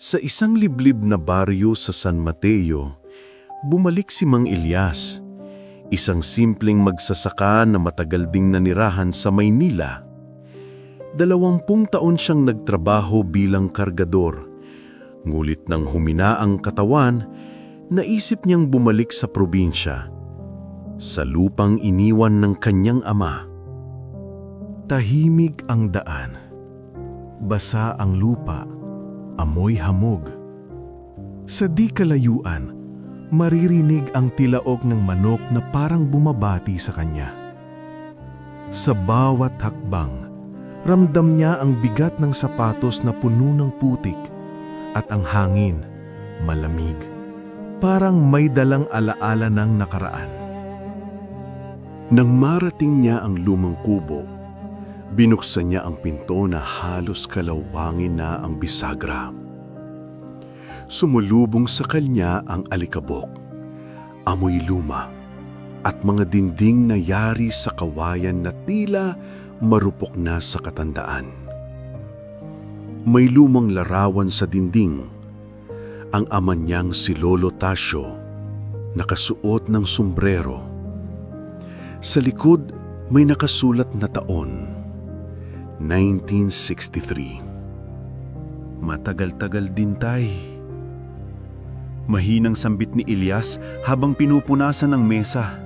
Sa isang liblib na baryo sa San Mateo, bumalik si Mang Elias, isang simpleng magsasaka na matagal ding nanirahan sa Maynila. 20 taon siyang nagtrabaho bilang kargador, ngulit nang humina ang katawan, naisip niyang bumalik sa probinsya, sa lupang iniwan ng kanyang ama. Tahimik ang daan, basa ang lupa, amoy hamog. Sa di kalayuan, maririnig ang tilaok ng manok na parang bumabati sa kanya. Sa bawat hakbang, ramdam niya ang bigat ng sapatos na puno ng putik at ang hangin, malamig, parang may dalang alaala ng nakaraan. Nang marating niya ang lumang kubo, binuksan niya ang pinto na halos kalawangin na ang bisagra. Sumulubong sa kanya ang alikabok, amoy luma, at mga dingding na yari sa kawayan na tila marupok na sa katandaan. May lumang larawan sa dinding, ang ama niyang si Lolo Tasio, nakasuot ng sombrero. Sa likod may nakasulat na taon, 1963. Matagal-tagal din, Tay. Mahinang sambit ni Elias habang pinupunasan ang mesa.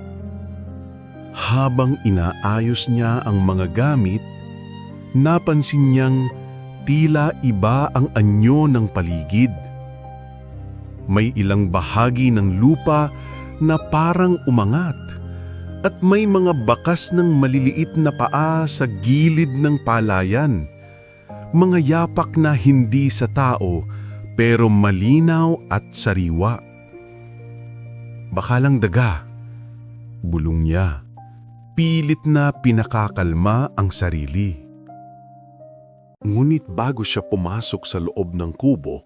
Habang inaayos niya ang mga gamit, napansin niyang tila iba ang anyo ng paligid. May ilang bahagi ng lupa na parang umangat at may mga bakas ng maliliit na paa sa gilid ng palayan. Mga yapak na hindi sa tao pero malinaw at sariwa. Baka lang daga, bulong niya. Pilit na pinakakalma ang sarili. Ngunit bago siya pumasok sa loob ng kubo,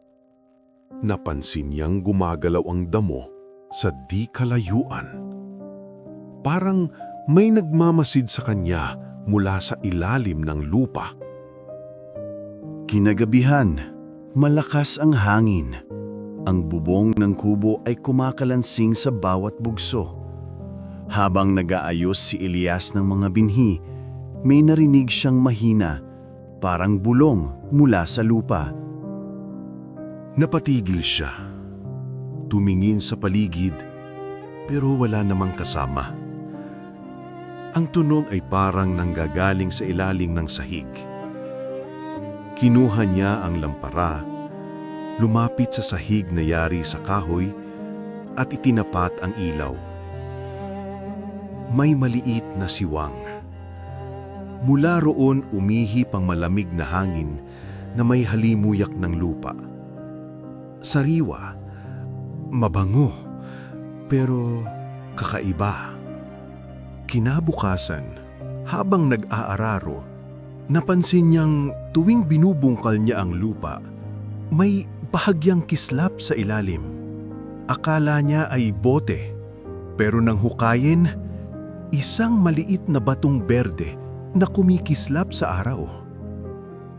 napansin niyang gumagalaw ang damo sa di kalayuan. Parang may nagmamasid sa kanya mula sa ilalim ng lupa. Kinagabihan, malakas ang hangin. Ang bubong ng kubo ay kumakalansing sa bawat bugso. Habang nag-aayos si Elias ng mga binhi, may narinig siyang mahina, parang bulong mula sa lupa. Napatigil siya. Tumingin sa paligid, pero wala namang kasama. Ang tunog ay parang nanggagaling sa ilalim ng sahig. Kinuha niya ang lampara, lumapit sa sahig na yari sa kahoy at itinapat ang ilaw. May maliit na siwang. Mula roon umihip ang malamig na hangin na may halimuyak ng lupa. Sariwa, mabango, pero kakaiba. Kinabukasan, habang nag-aararo, napansin niyang tuwing binubungkal niya ang lupa, may bahagyang kislap sa ilalim. Akala niya ay bote, pero nang hukayin, isang maliit na batong berde na kumikislap sa araw.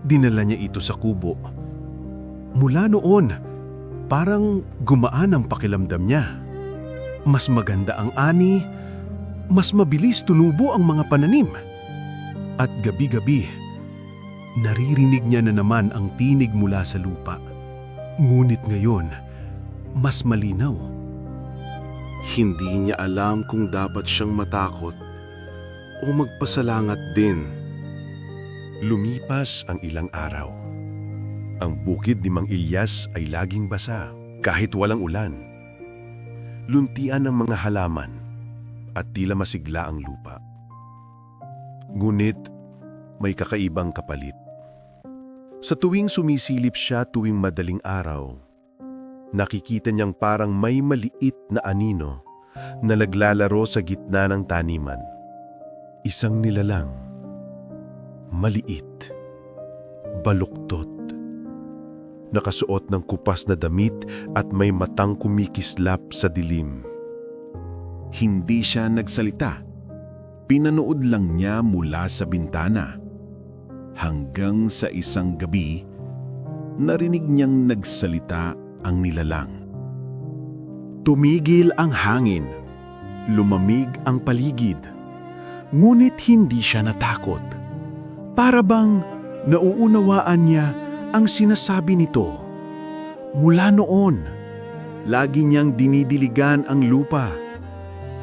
Dinala niya ito sa kubo. Mula noon, parang gumaan ang pakiramdam niya. Mas maganda ang ani, mas mabilis tumubo ang mga pananim. At gabi-gabi, naririnig niya na naman ang tinig mula sa lupa. Ngunit ngayon, mas malinaw. Hindi niya alam kung dapat siyang matakot o magpasalangat din. Lumipas ang ilang araw. Ang bukid ni Mang Elias ay laging basa kahit walang ulan. Luntian ang mga halaman at tila masigla ang lupa. Ngunit may kakaibang kapalit. Sa tuwing sumisilip siya tuwing madaling araw, nakikita niyang parang may maliit na anino na naglalaro sa gitna ng taniman. Isang nilalang, maliit, baluktot, nakasuot ng kupas na damit at may matang kumikislap sa dilim. Hindi siya nagsalita. Pinanood lang niya mula sa bintana. Hanggang sa isang gabi, narinig niyang nagsalita ang nilalang. Tumigil ang hangin. Lumamig ang paligid. Ngunit hindi siya natakot. Para bang nauunawaan niya ang sinasabi nito. Mula noon, lagi niyang dinidiligan ang lupa.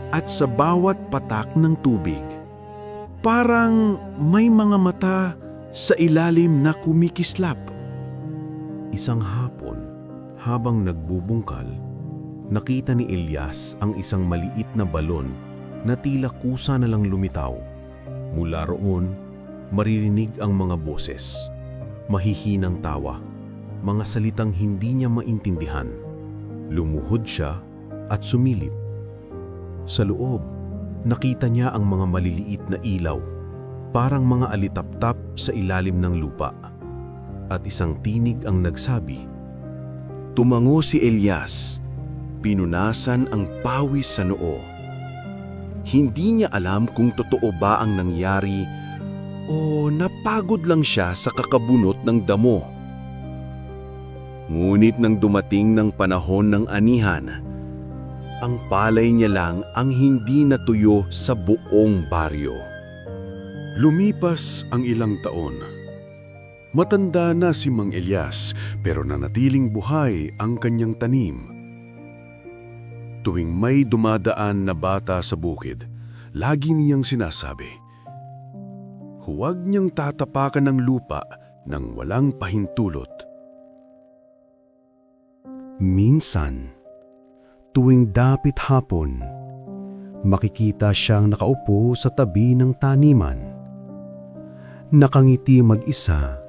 At sa bawat patak ng tubig, parang may mga mata sa ilalim na kumikislap. Isang hapon, habang nagbubungkal, nakita ni Elias ang isang maliit na balon na tila kusa na lang lumitaw. Mula roon, maririnig ang mga boses, mahihinang tawa, mga salitang hindi niya maintindihan. Lumuhod siya at sumilip. Sa loob, nakita niya ang mga maliliit na ilaw, parang mga alitaptap sa ilalim ng lupa. At isang tinig ang nagsabi, Tumango si Elias. Pinunasan ang pawis sa noo. Hindi niya alam kung totoo ba ang nangyari o napagod lang siya sa kakabunot ng damo. Ngunit nang dumating ng panahon ng anihan, ang palay niya lang ang hindi natuyo sa buong baryo. Lumipas ang ilang taon. Matanda na si Mang Elias pero nanatiling buhay ang kanyang tanim. Tuwing may dumadaan na bata sa bukid, lagi niyang sinasabi, huwag niyang tatapakan ng lupa nang walang pahintulot. Minsan, tuwing dapit hapon, makikita siyang nakaupo sa tabi ng taniman. Nakangiti mag-isa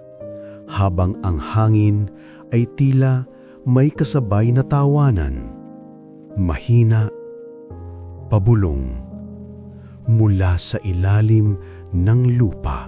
habang ang hangin ay tila may kasabay na tawanan. Mahina, pabulong, mula sa ilalim ng lupa.